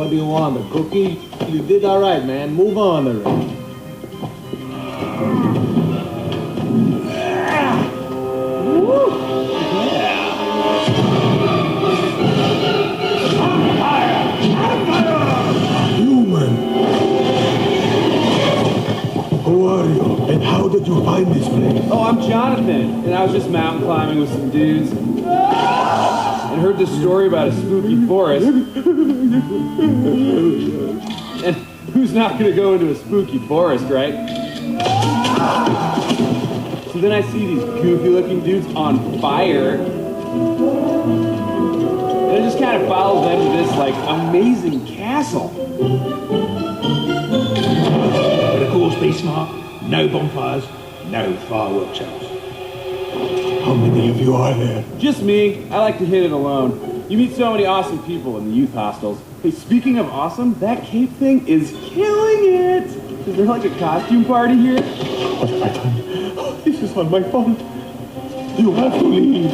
What do you want, a cookie? You did all right, man. Move on already. Who are you, and how did you find this place? Oh, I'm Jonathan, and I was just mountain climbing with some dudes. And heard this story about a spooky forest. And who's not going to go into a spooky forest, right? So then I see these goofy-looking dudes on fire. And I just kind of follow them to this, like, amazing castle. But of course, be smart. No bonfires, no fireworks shows. How many of you are there? Just me. I like to hit it alone. You meet so many awesome people in the youth hostels. Hey, speaking of awesome, that cape thing is killing it! Is there like a costume party here? What have I done? Oh, this is not my fault. You have to leave.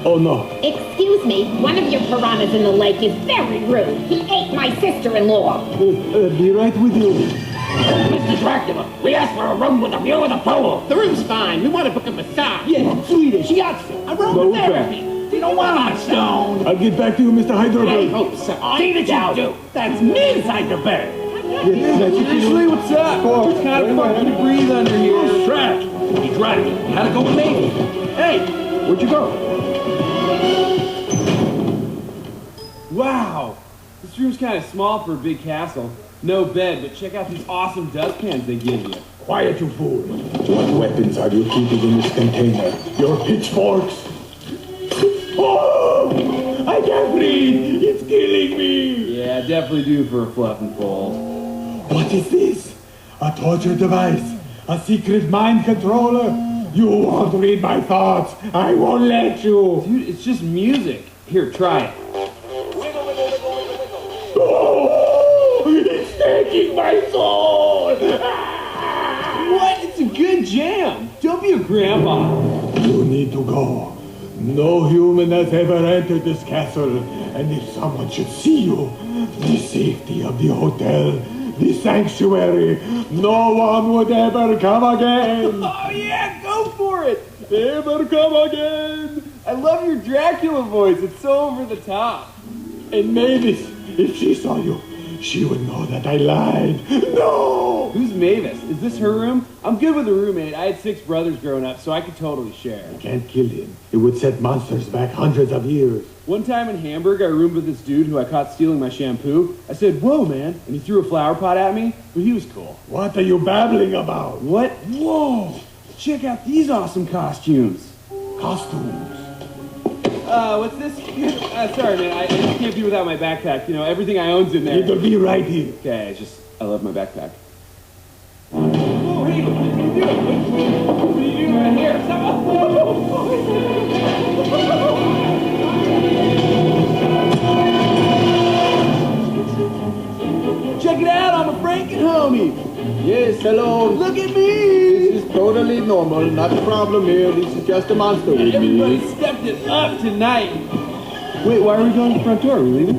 Oh, no. Excuse me, one of your piranhas in the lake is very rude. He ate my sister-in-law. Be right with you. Mr. Dracula, we asked for a room with a view of the pool. The room's fine. We want to book a massage. Yeah, Swedish. Aromatherapy. You don't want on stone. I'll get back to you, Mr. Heidelberg. hope so. See that you do. That's Ms. Heidelberg. Seriously, what's up? It's kind of funky to breathe under here. Shrek. He dragged it. How'd it go with Maid? Hey, where'd you go? Wow. This room's kind of small for a big castle. No bed, but check out these awesome dustpans they give you. Quiet, you fool. What weapons are you keeping in this container? Your pitchforks? Oh! I can't breathe! It's killing me! Yeah, definitely due for a fluff and fold. What is this? A torture device? A secret mind controller? You won't read my thoughts! I won't let you! Dude, it's just music. Here, try it. Oh! It's taking my soul! What? It's a good jam. Don't be a grandpa. You need to go. No human has ever entered this castle, and if someone should see you, the safety of the hotel, the sanctuary, no one would ever come again. Oh yeah, go for it. Ever come again. I love your Dracula voice. It's so over the top. And Mavis, if she saw you, she would know that I lied. No! Who's Mavis? Is this her room? I'm good with a roommate. I had 6 brothers growing up, so I could totally share. I can't kill him. It would set monsters back hundreds of years. One time in Hamburg, I roomed with this dude who I caught stealing my shampoo. I said, "Whoa, man," and he threw a flower pot at me, but he was cool. What are you babbling about? What? Whoa! Check out these awesome costumes. Costumes. What's this? Sorry, man, I just can't be without my backpack. You know, everything I own's in there. It'll be right here. Okay, I love my backpack. Oh, hey, what are you doing? What are you doing right here? Check it out, I'm a Franken homie. Yes, hello. Look at me. This is totally normal. Not a problem here. This is just a monster with Everybody me. stepped it up tonight. Wait, why are we going to the front door? Are we leaving?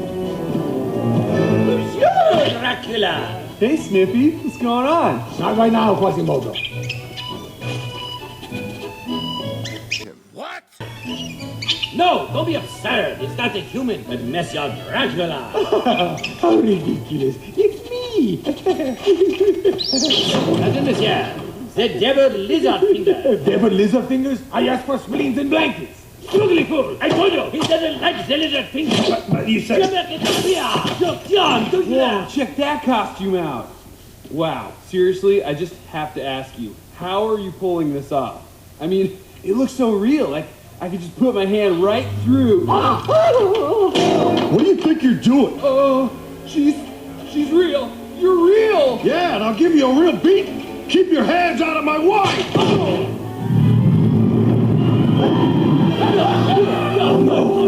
Monsieur Dracula. Hey, Sniffy. What's going on? Not right now, Quasimodo. What? No, don't be absurd. It's not a human, but Monsieur Dracula. How ridiculous. It's me. Cousin Monsieur, the devil lizard finger. Devil lizard fingers? I asked for spleens and blankets. Ugly fool! I told you, he doesn't like the lizard finger. But you said... Whoa, check that costume out. Wow, seriously, I just have to ask you, how are you pulling this off? I mean, it looks so real, like I could just put my hand right through. What do you think you're doing? Oh, she's real. You're real. Yeah, and I'll give you a real beat. Keep your hands out of my wife. Oh no.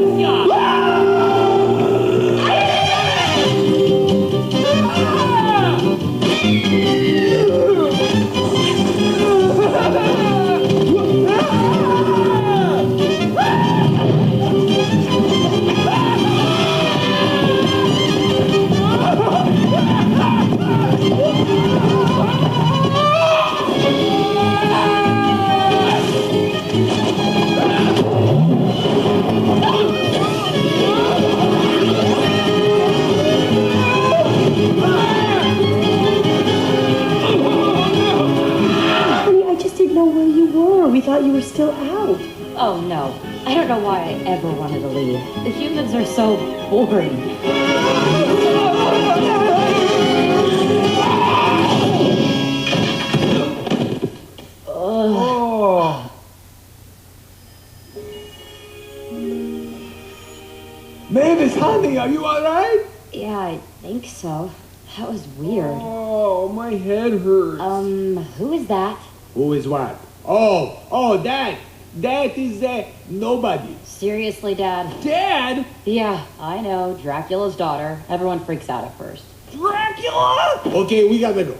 We thought you were still out. Oh, no. I don't know why I ever wanted to leave. The humans are so boring. Oh. Mavis, honey, are you all right? Yeah, I think so. That was weird. Oh, my head hurts. Who is that? Who is what? Oh, that is nobody. Seriously, Dad? Dad? Yeah, I know. Dracula's daughter. Everyone freaks out at first. Dracula? Okay, we gotta go.